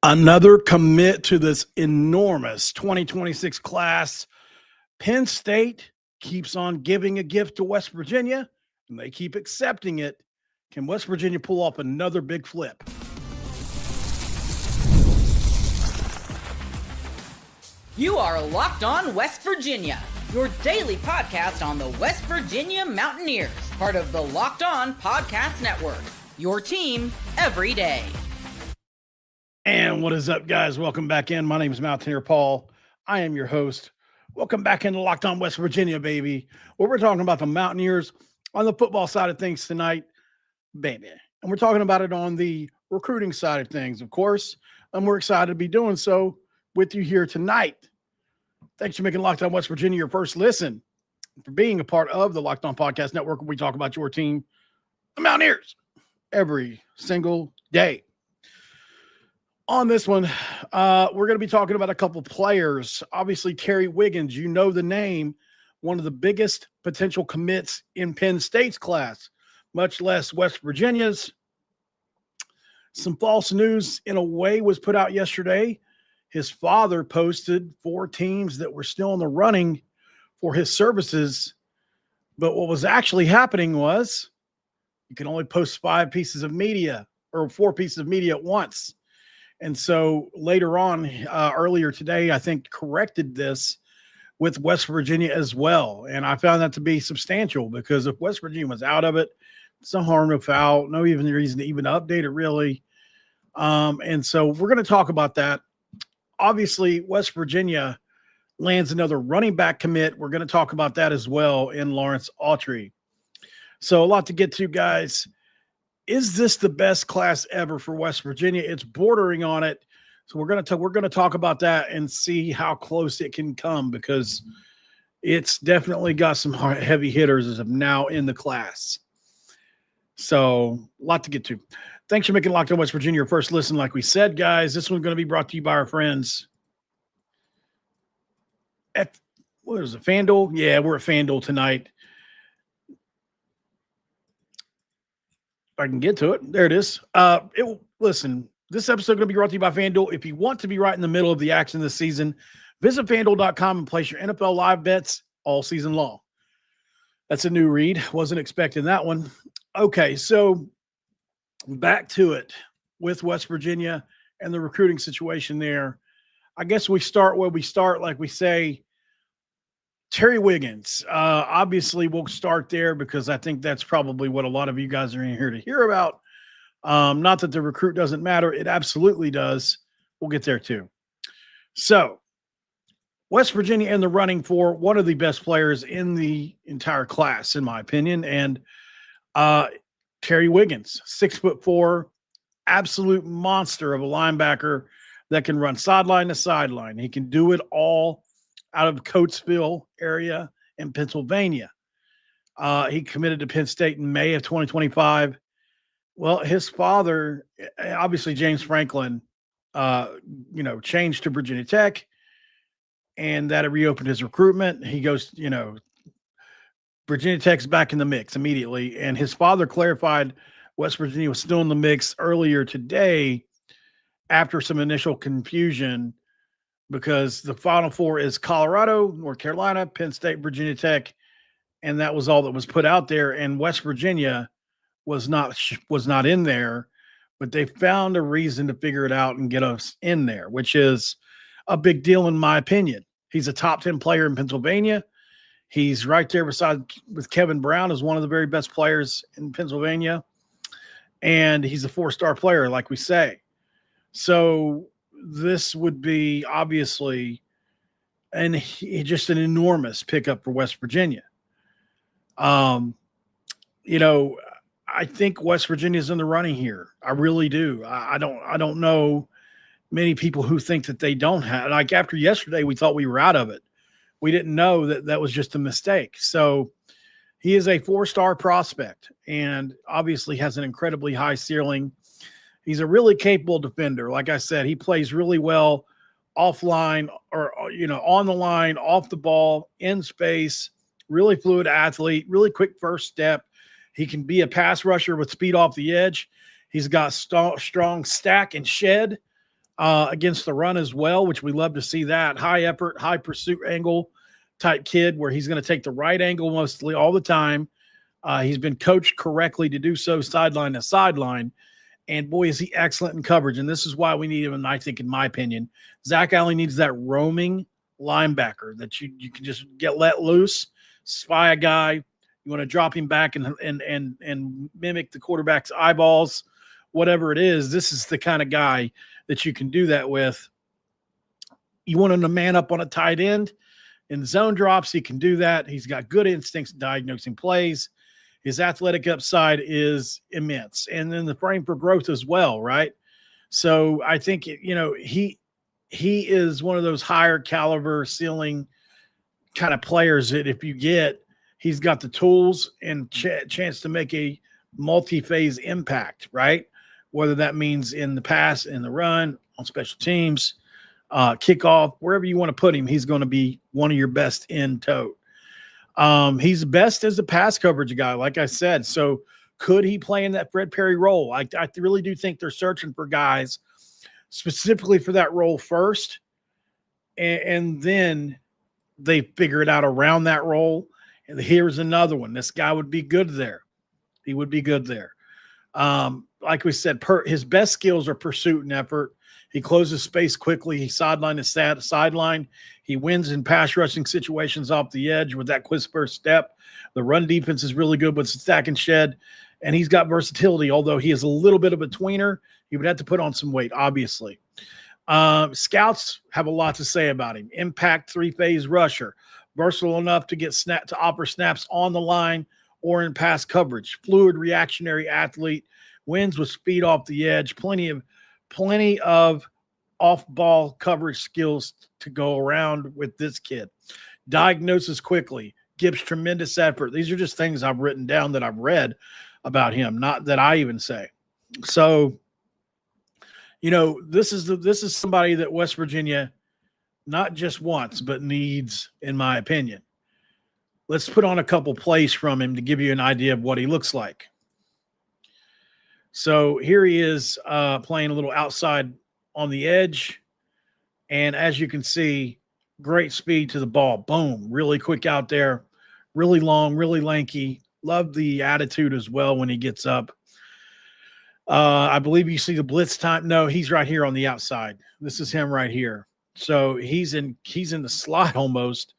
Another commit to this enormous 2026 class. Penn State keeps on giving a gift to West Virginia, and they keep accepting it. Can West Virginia pull off another big flip? You are Locked On West Virginia, your daily podcast on the West Virginia Mountaineers, part of the Locked On Podcast Network, your team every day. And what is up, guys? Welcome back in. My name is Mountaineer Paul. I am your host. Welcome back into Locked On West Virginia, baby, where we're talking about the Mountaineers on the football side of things tonight, baby. And we're talking about it on the recruiting side of things, of course. And we're excited to be doing so with you here tonight. Thanks for making Locked On West Virginia your first listen, for being a part of the Locked On Podcast Network, where we talk about your team, the Mountaineers, every single day. On this one, we're going to be talking about a couple players. Obviously, Terry Wiggins, you know the name, one of the biggest potential commits in Penn State's class, much less West Virginia's. Some false news, in a way, was put out yesterday. His father posted 4 teams that were still in the running for his services. But what was actually happening was you can only post 5 pieces of media or 4 pieces of media at once. And so later on, earlier today, I think corrected this with West Virginia as well. And I found that to be substantial, because if West Virginia was out of it, it's no harm, no foul, no even reason to even update it, really. And so we're going to talk about that. Obviously, West Virginia lands another running back commit. We're going to talk about that as well in Lawrence Autry. So a lot to get to, guys. Is this the best class ever for West Virginia? It's bordering on it. So we're going to talk about that and see how close it can come, because it's definitely got some heavy hitters as of now in the class. So a lot to get to. Thanks for making Locked On West Virginia your first listen. Like we said, guys, this one's going to be brought to you by our friends at, what is it, FanDuel? Yeah, we're at FanDuel tonight. I can get to it. There it is. Listen, this episode is going to be brought to you by FanDuel. If you want to be right in the middle of the action this season, visit FanDuel.com and place your NFL live bets all season long. That's a new read. Wasn't expecting that one. Okay, so back to it with West Virginia and the recruiting situation there. I guess we start where we start, like we say. Terry Wiggins, obviously we'll start there, because I think that's probably what a lot of you guys are in here to hear about. Not that the recruit doesn't matter. It absolutely does. We'll get there too. So West Virginia in the running for one of the best players in the entire class, in my opinion. And Terry Wiggins, 6'4", absolute monster of a linebacker that can run sideline to sideline. He can do it all out of Coatesville area in Pennsylvania. He committed to Penn State in May of 2025. Well, his father, obviously James Franklin, changed to Virginia Tech, and that reopened his recruitment. He goes, Virginia Tech's back in the mix immediately. And his father clarified West Virginia was still in the mix earlier today after some initial confusion, because the Final Four is Colorado, North Carolina, Penn State, Virginia Tech, and that was all that was put out there. And West Virginia was not in there, but they found a reason to figure it out and get us in there, which is a big deal in my opinion. He's a top 10 player in Pennsylvania. He's right there with Kevin Brown as one of the very best players in Pennsylvania, and he's a 4-star player, like we say. So this would be obviously just an enormous pickup for West Virginia. I think West Virginia's in the running here. I really do. I don't know many people who think that they don't have. Like after yesterday, we thought we were out of it. We didn't know that was just a mistake. So he is a 4-star prospect and obviously has an incredibly high ceiling. He's a really capable defender. Like I said, he plays really well offline or, on the line, off the ball, in space, really fluid athlete, really quick first step. He can be a pass rusher with speed off the edge. He's got strong stack and shed. against the run as well, which we love to see that. High effort, high pursuit angle type kid where he's going to take the right angle mostly all the time. He's been coached correctly to do so sideline to sideline. And boy, is he excellent in coverage. And this is why we need him, and I think, in my opinion, Zach Allen needs that roaming linebacker that you can just get let loose, spy a guy. You want to drop him back and mimic the quarterback's eyeballs, whatever it is. This is the kind of guy that you can do that with. You want him to man up on a tight end in zone drops. He can do that. He's got good instincts diagnosing plays. His athletic upside is immense. And then the frame for growth as well, right? So I think, he is one of those higher caliber ceiling kind of players that if you get, he's got the tools and chance to make a multi-phase impact, right? Whether that means in the pass, in the run, on special teams, kickoff, wherever you want to put him, he's going to be one of your best in tow. He's best as a pass coverage guy, like I said. So could he play in that Fred Perry role? I really do think they're searching for guys specifically for that role first, and then they figure it out around that role. And here's another one. This guy would be good there. He would be good there. Like we said, his best skills are pursuit and effort. He closes space quickly. He sideline to sideline. He wins in pass rushing situations off the edge with that quick first step. The run defense is really good with stack and shed, and he's got versatility, although he is a little bit of a tweener. He would have to put on some weight, obviously. Scouts have a lot to say about him. Impact three-phase rusher, versatile enough to get to offer snaps on the line or in pass coverage. Fluid reactionary athlete, wins with speed off the edge, plenty of off-ball coverage skills to go around with this kid. Diagnoses quickly, gives tremendous effort. These are just things I've written down that I've read about him, not that I even say. So, this is somebody that West Virginia not just wants, but needs, in my opinion. Let's put on a couple plays from him to give you an idea of what he looks like. So here he is playing a little outside on the edge. And as you can see, great speed to the ball. Boom. Really quick out there. Really long, really lanky. Love the attitude as well when he gets up. I believe you see the blitz time. No, he's right here on the outside. This is him right here. So he's in the slot almost.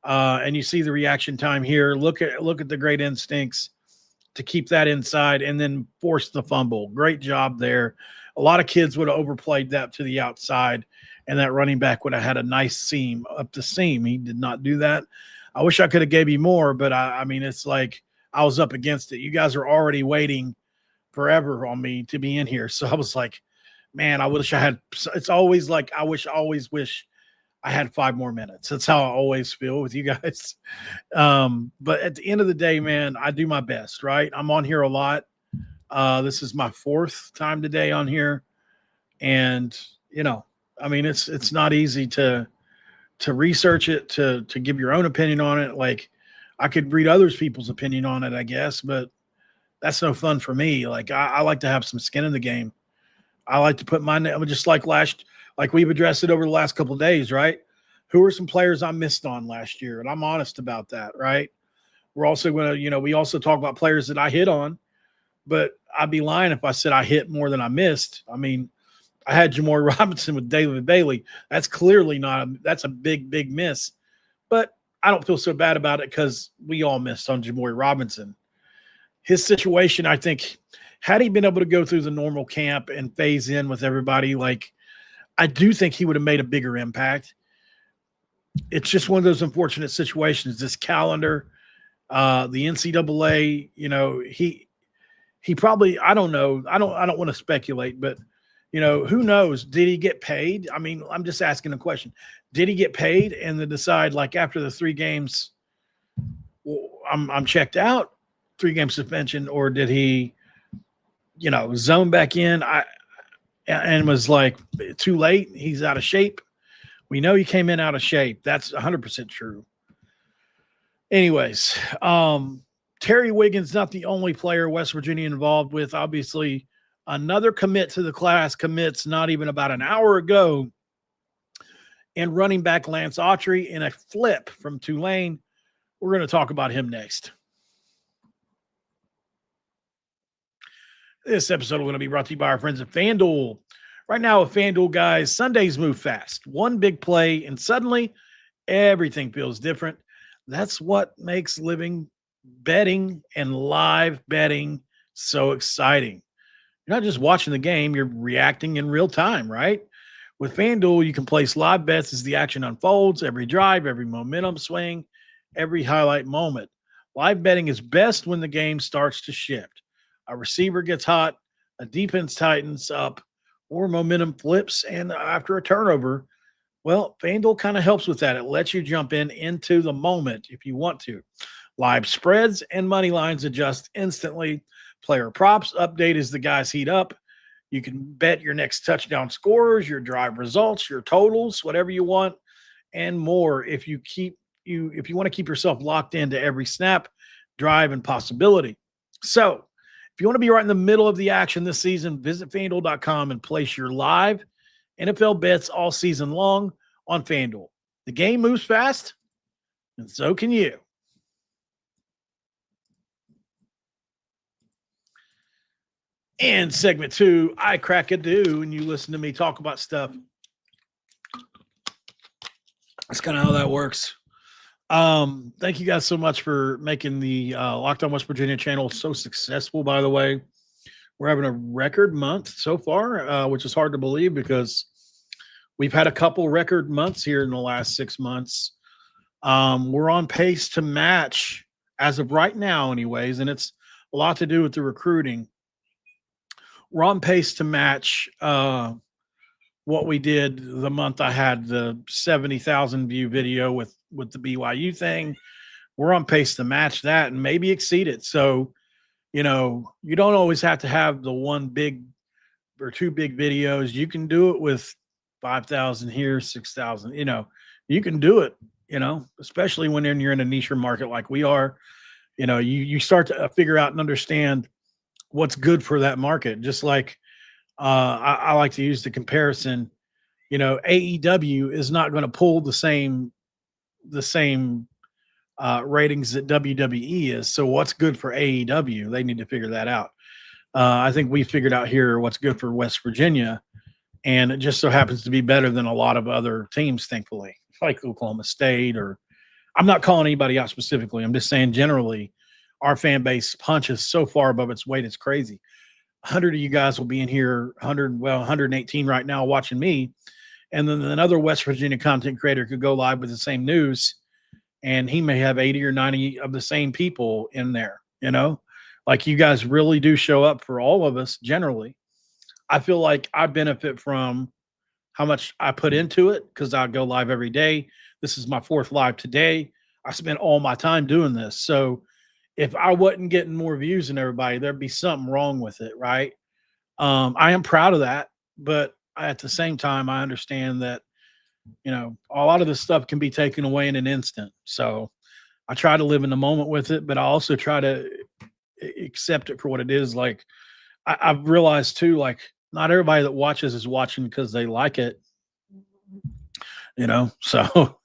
And you see the reaction time here. Look at the great instincts to keep that inside and then force the fumble. Great job there. A lot of kids would have overplayed that to the outside, and that running back would have had a nice seam up the seam. He did not do that. I wish I could have gave you more, but I mean, it's like I was up against it. You guys are already waiting forever on me to be in here. So I was like, man, I wish I had – it's always like I always wish I had 5 more minutes. That's how I always feel with you guys. But at the end of the day, man, I do my best, right? I'm on here a lot. This is my 4th time today on here. And, I mean, it's not easy to research it, to give your own opinion on it. Like, I could read other people's opinion on it, I guess, but that's no fun for me. Like, I like to have some skin in the game. I like to put my name, just like we've addressed it over the last couple of days, right? Who are some players I missed on last year? And I'm honest about that, right? We're also going to, we also talk about players that I hit on, but I'd be lying if I said I hit more than I missed. I mean, I had Jamori Robinson with David Bailey. That's clearly that's a big, big miss. But I don't feel so bad about it because we all missed on Jamori Robinson. His situation, I think, had he been able to go through the normal camp and phase in with everybody, like, I do think he would have made a bigger impact. It's just one of those unfortunate situations. This calendar, the NCAA, he probably, I don't know. I don't want to speculate, but who knows? Did he get paid? I mean, I'm just asking a question. Did he get paid and then decide, like, after the 3 games, well, I'm checked out, 3-game suspension, or did he, zone back in? And was like, too late. He's out of shape. We know he came in out of shape. That's 100% true. Anyways, Terry Wiggins, not the only player West Virginia involved with. Obviously, Another commit to the class commits not even about an hour ago. And running back Lance Autry in a flip from Tulane. We're going to talk about him next. This episode is going to be brought to you by our friends at FanDuel. Right now with FanDuel, guys, Sundays move fast. One big play, and suddenly everything feels different. That's what makes living betting and live betting so exciting. You're not just watching the game, you're reacting in real time, right? With FanDuel, you can place live bets as the action unfolds, every drive, every momentum swing, every highlight moment. Live betting is best when the game starts to shift. A receiver gets hot, a defense tightens up, or momentum flips, and after a turnover, well, FanDuel kind of helps with that. It lets you jump into the moment if you want to. Live spreads and money lines adjust instantly. Player props update as the guys heat up. You can bet your next touchdown scores, your drive results, your totals, whatever you want, and more. If you want to keep yourself locked into every snap, drive, and possibility. So, if you want to be right in the middle of the action this season, visit FanDuel.com and place your live NFL bets all season long on FanDuel. The game moves fast, and so can you. In segment 2, I crack a do, and you listen to me talk about stuff. That's kind of how that works. Thank you guys so much for making the Locked On West Virginia channel so successful, by the way. We're having a record month so far, which is hard to believe because we've had a couple record months here in the last 6 months. We're on pace to match, as of right now anyways, and it's a lot to do with the recruiting. We're on pace to match what we did the month I had the 70,000 view video with the BYU thing. We're on pace to match that and maybe exceed it. So, you know, you don't always have to have the one big or two big videos. You can do it with 5,000 here, 6,000, you know, you can do it, you know, especially when you're in a niche market like we are. You know, you start to figure out and understand what's good for that market. Just like I like to use the comparison, you know, AEW is not going to pull the same ratings that WWE is. So what's good for AEW? They need to figure that out. I think we figured out here what's good for West Virginia, and it just so happens to be better than a lot of other teams, thankfully, like Oklahoma State. Or I'm not calling anybody out specifically. I'm just saying generally our fan base punches so far above its weight. It's crazy. 100 of you guys will be in here, 118 right now watching me. And then another West Virginia content creator could go live with the same news, and he may have 80 or 90 of the same people in there, you know? Like, you guys really do show up for all of us generally. I feel like I benefit from how much I put into it because I go live every day. This is my 4th live today. I spent all my time doing this. So if I wasn't getting more views than everybody, there'd be something wrong with it, right? I am proud of that, but at the same time, I understand that, you know, a lot of this stuff can be taken away in an instant. So I try to live in the moment with it, but I also try to accept it for what it is. Like, I've realized too, like, not everybody that watches is watching because they like it, you know? So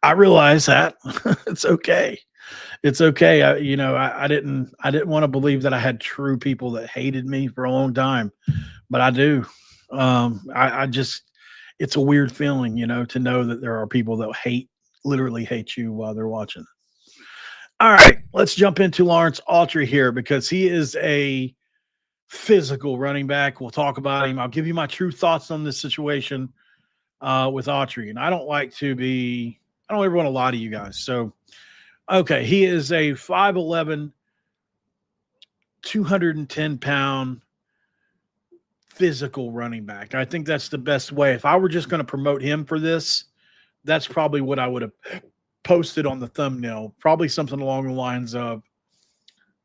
I realize that it's okay. It's okay. I didn't want to believe that I had true people that hated me for a long time, but I do. I just, it's a weird feeling, you know, to know that there are people that literally hate you while they're watching. All right, let's jump into Lawrence Autry here because he is a physical running back. We'll talk about him. I'll give you my true thoughts on this situation with Autry. And I don't ever want to lie to you guys. So, okay, he is a 5'11", 210-pound physical running back. I think that's the best way. If I were just going to promote him for this, that's probably what I would have posted on the thumbnail. Probably something along the lines of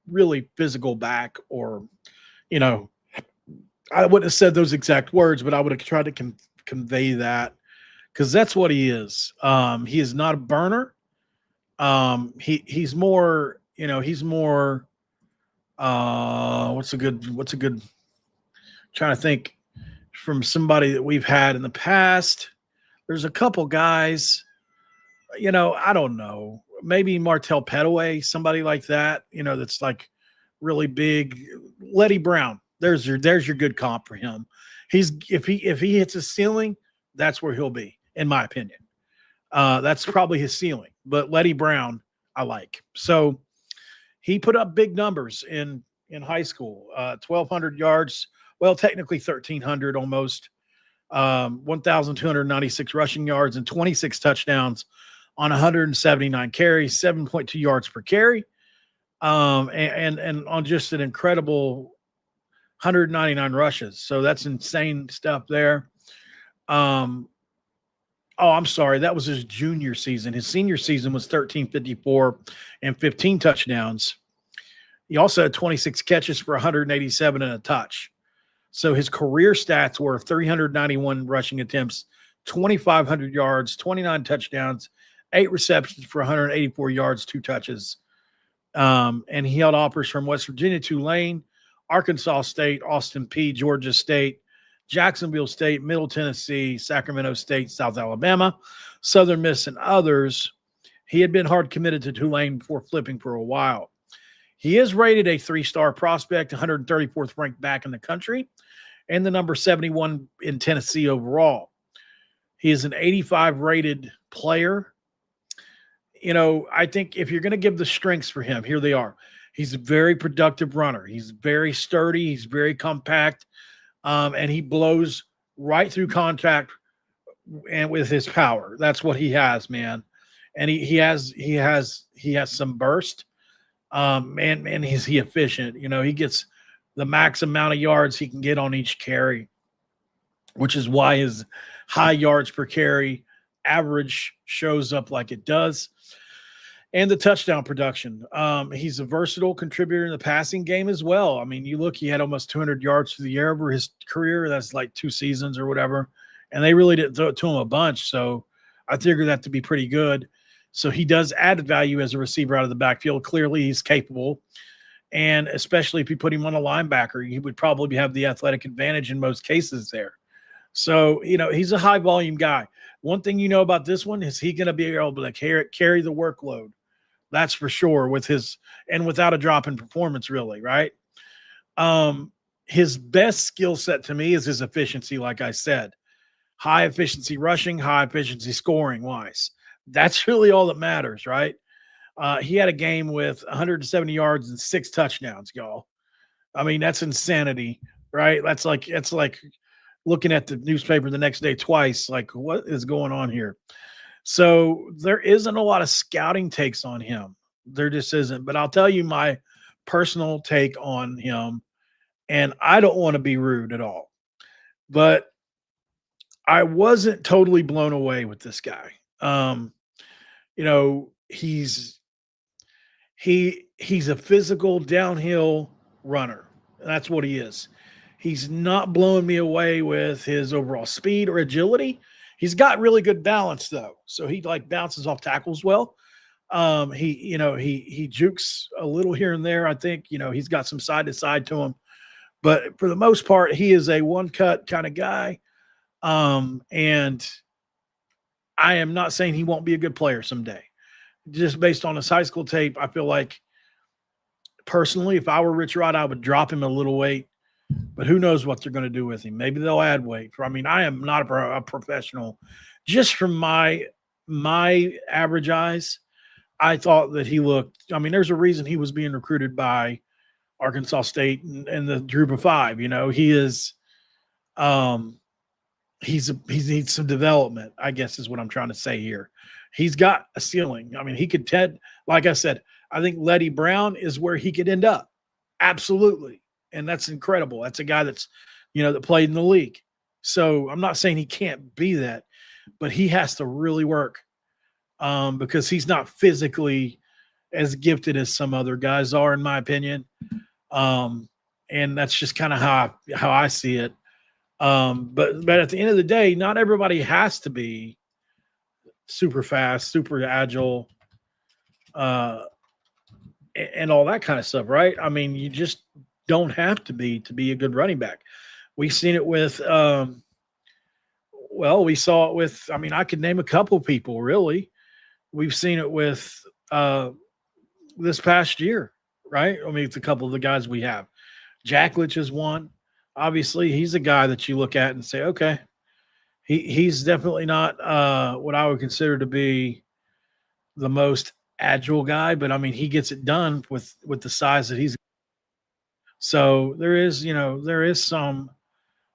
really physical back, or, you know, I wouldn't have said those exact words, but I would have tried to convey that because that's what he is. He is not a burner. He's more, you know, what's a good Trying to think from somebody that we've had in the past. There's a couple guys, I don't know. Maybe Martell Petaway, somebody like that, that's like really big. Letty Brown. There's your good comp for him. If he hits a ceiling, that's where he'll be, in my opinion. That's probably his ceiling. But Letty Brown, I like. So he put up big numbers in high school. 1,200 yards. Well, technically 1,300 almost. 1,296 rushing yards and 26 touchdowns on 179 carries, 7.2 yards per carry. And on just an incredible 199 rushes. So that's insane stuff there. I'm sorry. That was his junior season. His senior season was 1,354 and 15 touchdowns. He also had 26 catches for 187 and a touch. So his career stats were 391 rushing attempts, 2,500 yards, 29 touchdowns, 8 receptions for 184 yards, 2 touches. And he held offers from West Virginia, Tulane, Arkansas State, Austin Peay, Georgia State, Jacksonville State, Middle Tennessee, Sacramento State, South Alabama, Southern Miss, and others. He had been hard committed to Tulane before flipping for a while. He is rated a 3-star prospect, 134th ranked back in the country, and the number 71 in Tennessee overall. He is an 85 rated player. I think if you're going to give the strengths for him, here they are. He's a very productive runner. He's very sturdy. He's very compact, and he blows right through contact and with his power. That's what he has, man. And he has some burst. And is he efficient? He gets the max amount of yards he can get on each carry, which is why his high yards per carry average shows up like it does. And the touchdown production. He's a versatile contributor in the passing game as well. I mean, you look, he had almost 200 yards through the air over his career. That's like 2 seasons or whatever. And they really didn't throw it to him a bunch. So I figure that to be pretty good. So he does add value as a receiver out of the backfield. Clearly, he's capable. And especially if you put him on a linebacker, he would probably have the athletic advantage in most cases there. So, he's a high-volume guy. One thing you know about this one is he's going to be able to carry the workload. That's for sure without a drop in performance, really, right? His best skill set to me is his efficiency, like I said. High efficiency rushing, high efficiency scoring-wise. That's really all that matters, right? He had a game with 170 yards and 6 touchdowns, y'all. I mean, that's insanity, right? It's like looking at the newspaper the next day twice. Like, what is going on here? So there isn't a lot of scouting takes on him. There just isn't. But I'll tell you my personal take on him, and I don't want to be rude at all, but I wasn't totally blown away with this guy. He's a physical downhill runner. That's what he is. He's not blowing me away with his overall speed or agility. He's got really good balance though. So he bounces off tackles well. He jukes a little here and there. I think, he's got some side to side to him, but for the most part, he is a one cut kind of guy. And I am not saying he won't be a good player someday. Just based on his high school tape, I feel like personally, if I were Rich Rod, I would drop him a little weight, but who knows what they're going to do with him. Maybe they'll add weight. I mean, I am not a professional. Just from my average eyes, I thought that he looked, there's a reason he was being recruited by Arkansas State and the group of 5, he is, he needs some development, I guess is what I'm trying to say here. He's got a ceiling. He could like I said, I think Letty Brown is where he could end up. Absolutely. And that's incredible. That's a guy that's, that played in the league. So I'm not saying he can't be that, but he has to really work because he's not physically as gifted as some other guys are, in my opinion. And that's just kind of how I see it. But at the end of the day, not everybody has to be super fast, super agile, and all that kind of stuff, right? You just don't have to be a good running back. We've seen it with, we saw it with, I mean, I could name a couple people really. We've seen it with this past year, right? I mean, it's a couple of the guys we have. Jacklich is one. Obviously, he's a guy that you look at and say, okay, he's definitely not what I would consider to be the most agile guy, but I mean, he gets it done with the size that he's. So there is some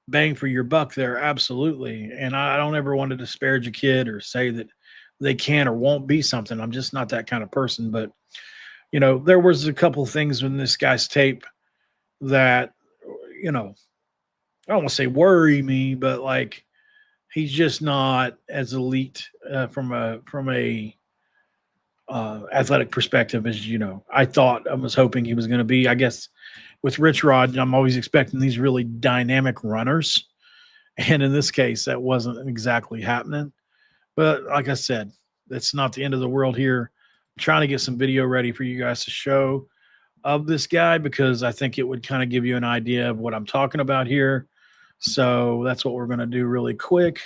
bang for your buck there, absolutely. And I don't ever want to disparage a kid or say that they can or won't be something. I'm just not that kind of person. But there was a couple things in this guy's tape that I don't want to say worry me, but like he's just not as elite from a athletic perspective as I was hoping he was going to be. I guess with Rich Rod, I'm always expecting these really dynamic runners, and in this case, that wasn't exactly happening. But like I said, that's not the end of the world here. I'm trying to get some video ready for you guys to show of this guy because I think it would kind of give you an idea of what I'm talking about here. So that's what we're going to do really quick.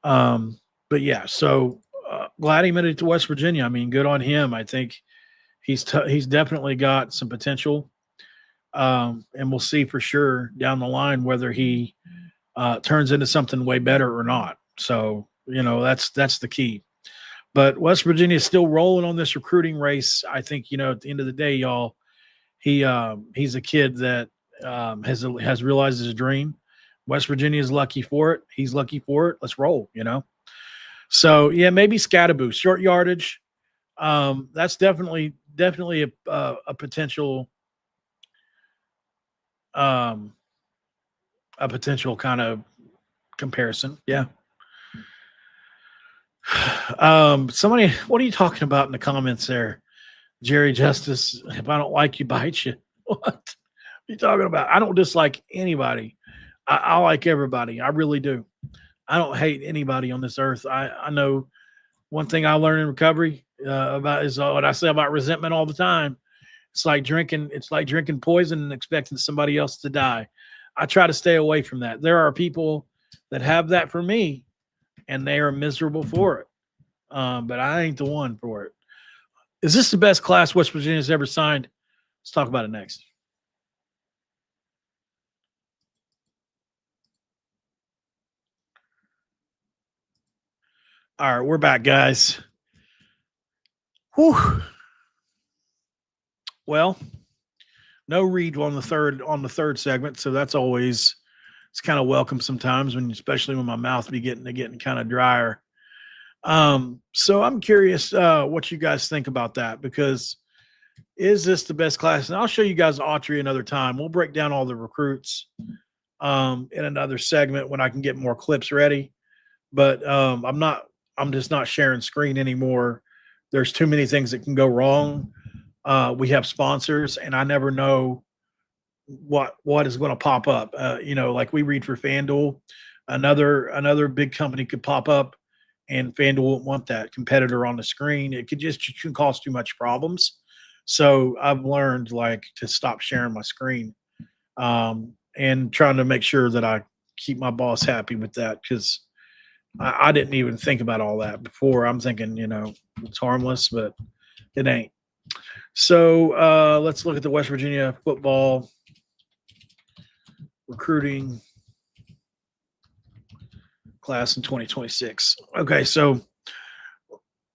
But yeah, so glad he made it to West Virginia. I mean, good on him. I think he's definitely got some potential. And we'll see for sure down the line whether he turns into something way better or not. So, that's the key. But West Virginia is still rolling on this recruiting race. I think, at the end of the day, y'all, he's a kid that has realized his dream. West Virginia is lucky for it. He's lucky for it. Let's roll, So, yeah, maybe Scatterboo, short yardage. That's definitely a potential kind of comparison. Yeah. Somebody, what are you talking about in the comments there? Jerry Justice, if I don't like you, bite you. What are you talking about? I don't dislike anybody. I like everybody. I really do. I don't hate anybody on this earth. I know one thing I learned in recovery about is what I say about resentment all the time. It's like drinking poison and expecting somebody else to die. I try to stay away from that. There are people that have that for me, and they are miserable for it. But I ain't the one for it. Is this the best class West Virginia's ever signed? Let's talk about it next. All right, we're back, guys. Whew. Well, no read on the third segment, so that's always it's kind of welcome sometimes especially when my mouth be getting kind of drier. So I'm curious what you guys think about that, because is this the best class? And I'll show you guys Autry another time. We'll break down all the recruits in another segment when I can get more clips ready. But I'm just not sharing screen anymore. There's too many things that can go wrong. We have sponsors, and I never know what is going to pop up. Like we read for FanDuel, another big company could pop up, and FanDuel won't want that competitor on the screen. It can cause too much problems. So I've learned to stop sharing my screen, and trying to make sure that I keep my boss happy with that, because I didn't even think about all that before. I'm thinking, it's harmless, but it ain't. So let's look at the West Virginia football recruiting class in 2026. Okay, so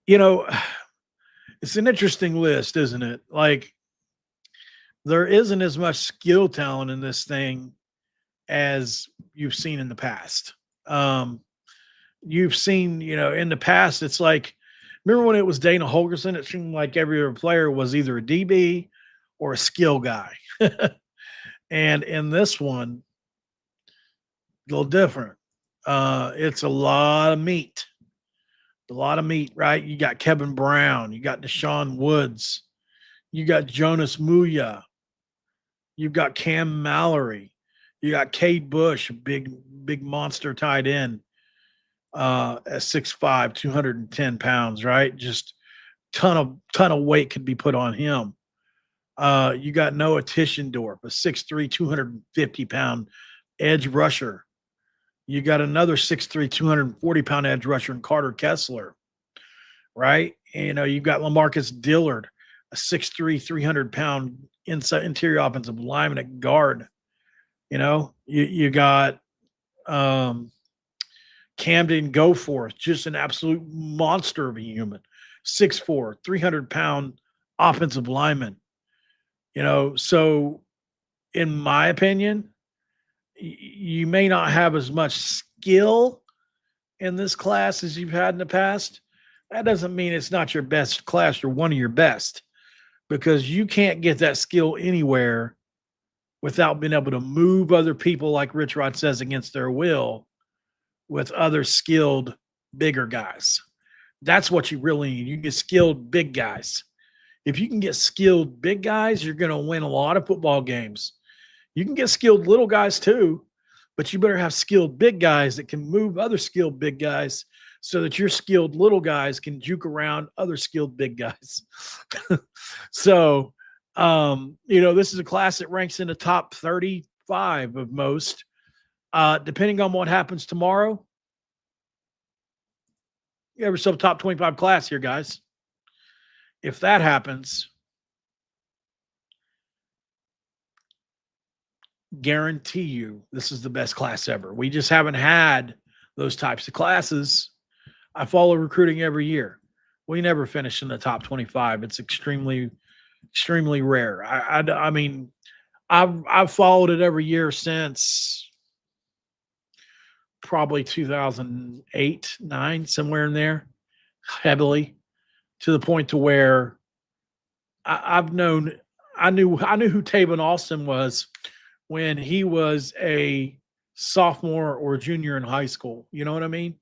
it's an interesting list, isn't it? Like, there isn't as much skill talent in this thing as you've seen in the past. You've seen, in the past, it's like, remember when it was Dana Holgerson? It seemed like every other player was either a DB or a skill guy. And in this one, a little different. It's a lot of meat. Right? You got Kevin Brown, you got Deshaun Woods, you got Jonas Muya, you got Cam Mallory, you got Cade Bush, big monster tight end, at 6'5", 210 pounds, right? Just ton of weight could be put on him. You got Noah Tischendorf, a 6'3", 250-pound edge rusher. You got another 6'3", 240-pound edge rusher in Carter Kessler, right? And, you've got LaMarcus Dillard, a 6'3", 300-pound interior offensive lineman at guard. You got Camden Goforth, just an absolute monster of a human, 6'4", 300-pound offensive lineman. So in my opinion, you may not have as much skill in this class as you've had in the past. That doesn't mean it's not your best class or one of your best, because you can't get that skill anywhere without being able to move other people, like Rich Rod says, against their will with other skilled bigger guys. That's what you really need. You get skilled big guys. If you can get skilled big guys, you're going to win a lot of football games. You can get skilled little guys too, but you better have skilled big guys that can move other skilled big guys so that your skilled little guys can juke around other skilled big guys. So, this is a class that ranks in the top 35 of most. Depending on what happens tomorrow, you have yourself a top 25 class here, guys. If that happens, guarantee you this is the best class ever. We just haven't had those types of classes. I follow recruiting every year. We never finish in the top 25. It's extremely, extremely rare. I mean, I've followed it every year since probably 2008, 9, somewhere in there, heavily, to the point to where I knew who Taven Austin was when he was a sophomore or junior in high school. You know what I mean?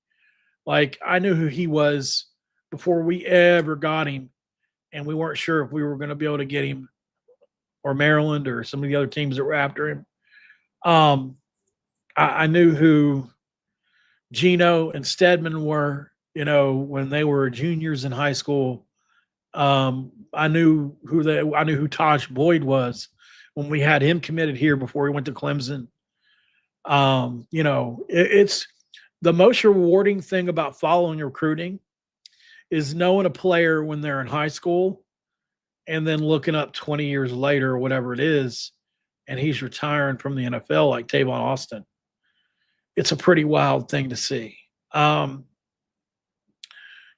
Like, I knew who he was before we ever got him, and we weren't sure if we were going to be able to get him, or Maryland or some of the other teams that were after him. I knew who Gino and Stedman were, when they were juniors in high school. I knew who Taj Boyd was when we had him committed here before he went to Clemson. It's the most rewarding thing about following recruiting is knowing a player when they're in high school and then looking up 20 years later or whatever it is, and he's retiring from the NFL like Tavon Austin. It's a pretty wild thing to see. But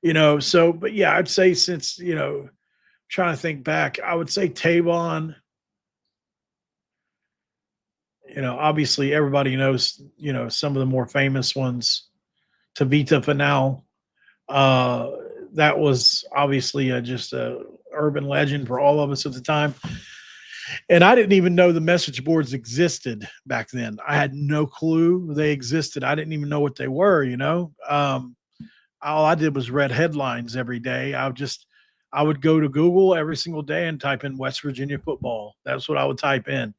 yeah, I'd say since, trying to think back, I would say Tavon, obviously everybody knows, some of the more famous ones, Tavita Fanal. That was obviously just a urban legend for all of us at the time. And I didn't even know the message boards existed back then. I had no clue they existed. I didn't even know what they were, all I did was read headlines every day. I would go to Google every single day and type in West Virginia football. That's what I would type in.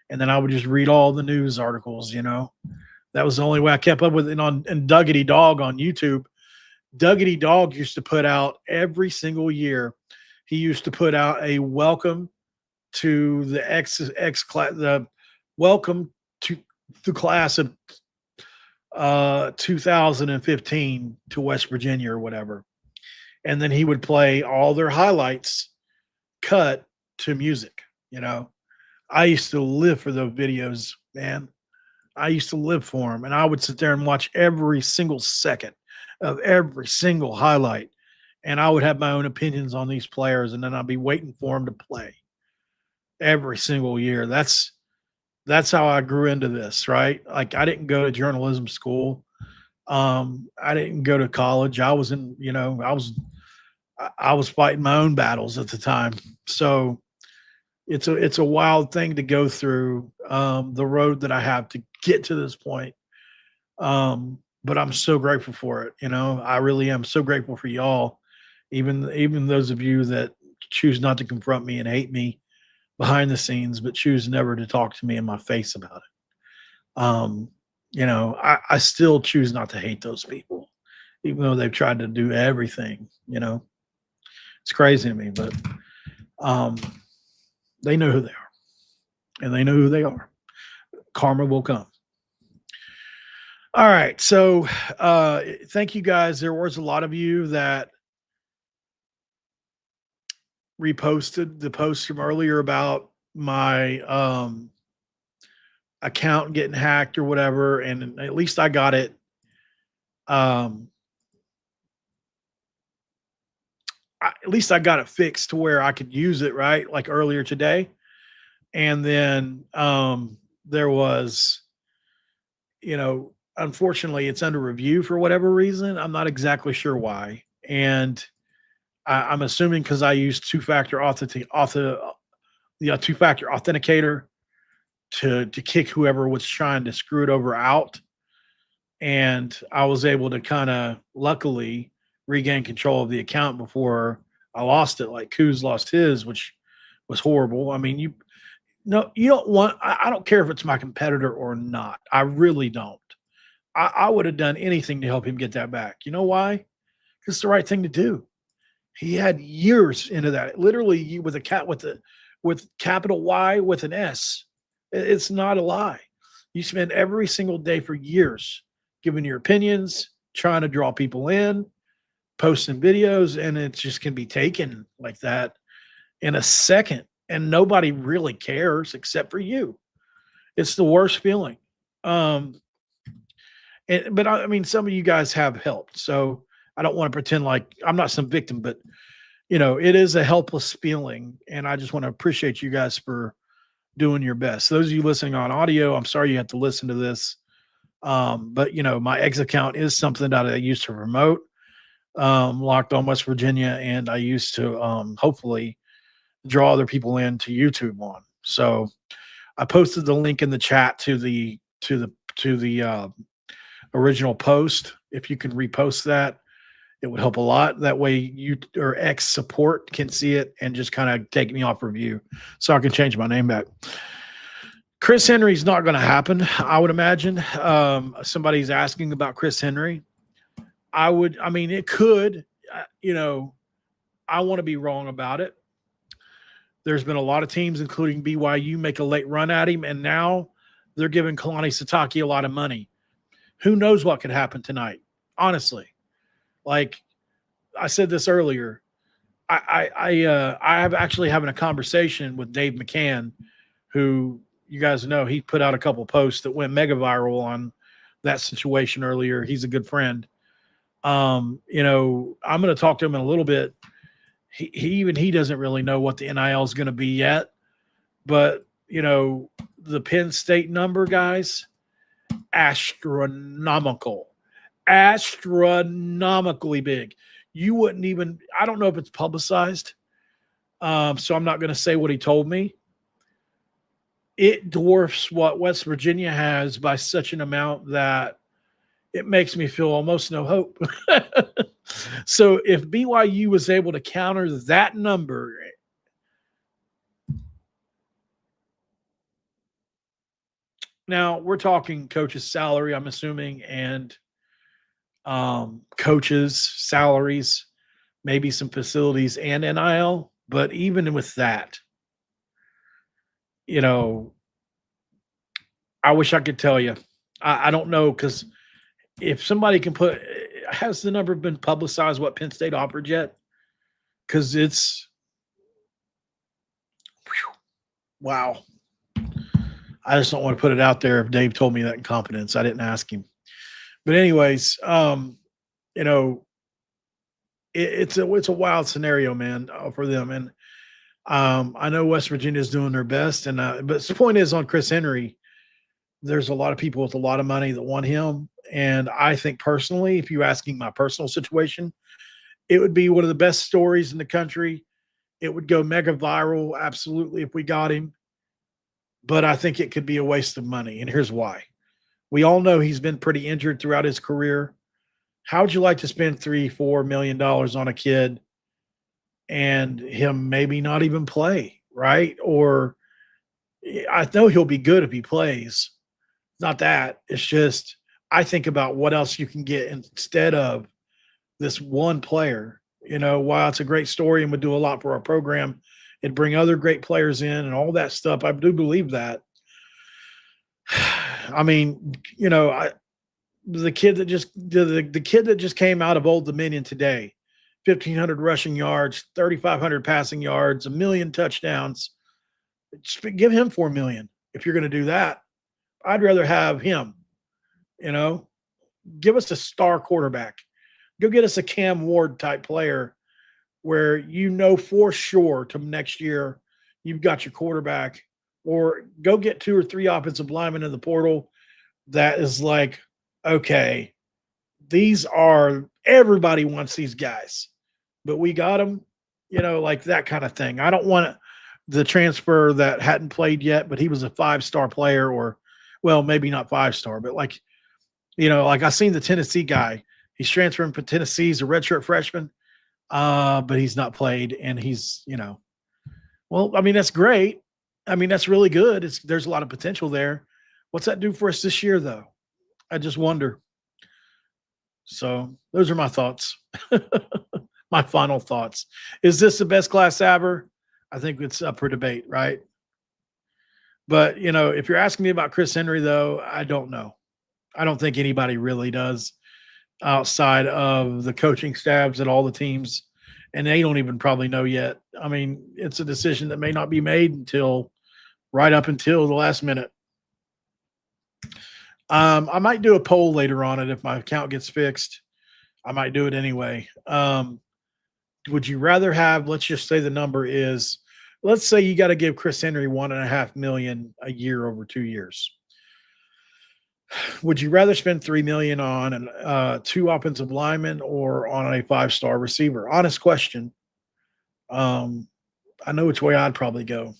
And then I would just read all the news articles, That was the only way I kept up with it. And Duggity Dog on YouTube. Duggity Dog used to put out every single year. He used to put out a welcome to the X class, the welcome to the class of 2015 to West Virginia or whatever. And then he would play all their highlights cut to music. I used to live for those videos, man. I used to live for them. And I would sit there and watch every single second of every single highlight. And I would have my own opinions on these players. And then I'd be waiting for them to play every single year. That's how I grew into this, right? Like, I didn't go to journalism school. I didn't go to college. I was in, I was fighting my own battles at the time. So it's a wild thing to go through, the road that I have to get to this point. But I'm so grateful for it. I really am so grateful for y'all. Even those of you that choose not to confront me and hate me behind the scenes, but choose never to talk to me in my face about it. I still choose not to hate those people, even though they've tried to do everything. It's crazy to me, but they know who they are, and they know who they are. Karma will come. All right. So thank you guys. There was a lot of you that reposted the post from earlier about my account getting hacked or whatever. And at least I got it. At least I got it fixed to where I could use it, right? Like earlier today. And then there was, unfortunately, it's under review for whatever reason. I'm not exactly sure why. And I'm assuming because I used two-factor two-factor authenticator to kick whoever was trying to screw it over out. And I was able to kind of luckily regain control of the account before I lost it, like Kuz lost his, which was horrible. I mean, you don't want, I don't care if it's my competitor or not. I really don't. I would have done anything to help him get that back. You know why? Because it's the right thing to do. He had years into that. Literally with capital Y with an S. It's not a lie. You spend every single day for years giving your opinions, trying to draw people in, posting videos, and it just can be taken like that in a second. And nobody really cares except for you. It's the worst feeling. But I mean, some of you guys have helped. So I don't want to pretend like I'm not some victim, but it is a helpless feeling. And I just want to appreciate you guys for doing your best. Those of you listening on audio, I'm sorry you have to listen to this. But my X account is something that I used to promote, Locked On West Virginia. And I used to, hopefully draw other people into YouTube on. So I posted the link in the chat to the original post. If you can repost that, it would help a lot. That way you or X support can see it and just kind of take me off review so I can change my name back. Chris Henry's not going to happen, I would imagine. Somebody's asking about Chris Henry. It could, I want to be wrong about it. There's been a lot of teams, including BYU, make a late run at him, and now they're giving Kalani Sitake a lot of money. Who knows what could happen tonight? Honestly, like I said this earlier, I have actually having a conversation with Dave McCann, who you guys know he put out a couple posts that went mega viral on that situation earlier. He's a good friend. I'm going to talk to him in a little bit. He doesn't really know what the NIL is going to be yet, but the Penn State number, guys, astronomically big. You wouldn't even, I don't know if it's publicized. So I'm not going to say what he told me. It dwarfs what West Virginia has by such an amount that it makes me feel almost no hope. So if BYU was able to counter that number, now we're talking coach's salary, I'm assuming, and coaches' salaries, maybe some facilities and NIL. But even with that, I wish I could tell you. I don't know, because if somebody can put – has the number been publicized what Penn State offered yet? Because it's – wow. I just don't want to put it out there if Dave told me that in confidence. I didn't ask him. But anyways, it's a wild scenario, man, for them. And I know West Virginia is doing their best. But the point is, on Chris Henry, there's a lot of people with a lot of money that want him. And I think personally, if you're asking my personal situation, it would be one of the best stories in the country. It would go mega viral, absolutely, if we got him. But I think it could be a waste of money. And here's why. We all know he's been pretty injured throughout his career. How would you like to spend $3-4 million on a kid and him maybe not even play, right? Or I know he'll be good if he plays. Not that. It's just I think about what else you can get instead of this one player. While it's a great story and would do a lot for our program, it'd bring other great players in and all that stuff. I do believe that. I mean, the kid that just the kid that just came out of Old Dominion today, 1,500 rushing yards, 3,500 passing yards, 1,000,000 touchdowns. Just give him $4 million if you're going to do that. I'd rather have him. You know, give us a star quarterback. Go get us a Cam Ward type player where you know for sure to next year you've got your quarterback, or go get 2 or 3 offensive linemen in the portal that is like, okay, everybody wants these guys, but we got them, like that kind of thing. I don't want the transfer that hadn't played yet, but he was a 5-star player, or, well, maybe not 5-star, but like I seen the Tennessee guy. He's transferring from Tennessee. He's a redshirt freshman, but he's not played, and he's, well, I mean, that's great. I mean, that's really good. There's a lot of potential there. What's that do for us this year, though? I just wonder. So those are my thoughts. My final thoughts. Is this the best class ever? I think it's up for debate, right? But, if you're asking me about Chris Henry, though, I don't know. I don't think anybody really does outside of the coaching staffs at all the teams, and they don't even probably know yet. I mean, it's a decision that may not be made right up until the last minute. I might do a poll later on it if my account gets fixed. I might do it anyway. Would you rather have, let's just say the number is, let's say you got to give Chris Henry $1.5 million a year over 2 years. Would you rather spend $3 million on 2 offensive linemen or on a 5-star receiver? Honest question. I know which way I'd probably go.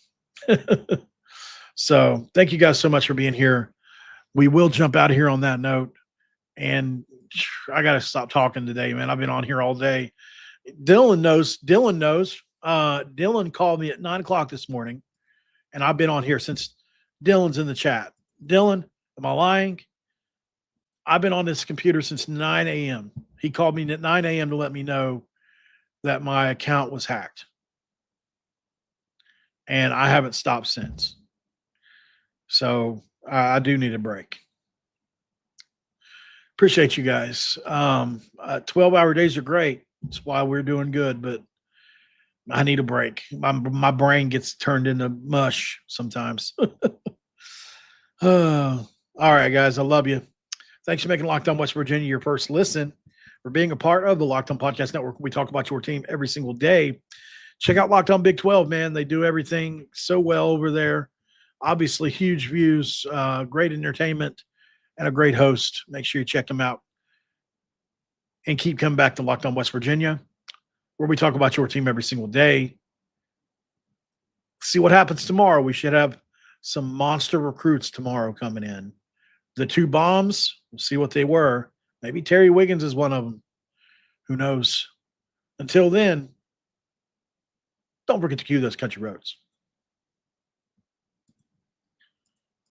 So thank you guys so much for being here. We will jump out of here on that note. And I got to stop talking today, man. I've been on here all day. Dylan knows. Dylan called me at 9:00 this morning, and I've been on here since. Dylan's in the chat. Dylan, am I lying? I've been on this computer since 9 a.m. He called me at 9 a.m. to let me know that my account was hacked. And I haven't stopped since. So I do need a break. Appreciate you guys. 12-hour days are great. That's why we're doing good, but I need a break. My brain gets turned into mush sometimes. All right, guys. I love you. Thanks for making Locked On West Virginia your first listen, for being a part of the Locked On Podcast Network. We talk about your team every single day. Check out Locked On Big 12, man. They do everything so well over there. Obviously, huge views, great entertainment, and a great host. Make sure you check them out. And keep coming back to Locked On West Virginia, where we talk about your team every single day. See what happens tomorrow. We should have some monster recruits tomorrow coming in. The 2 bombs, we'll see what they were. Maybe Terry Wiggins is one of them. Who knows? Until then, don't forget to cue those country roads.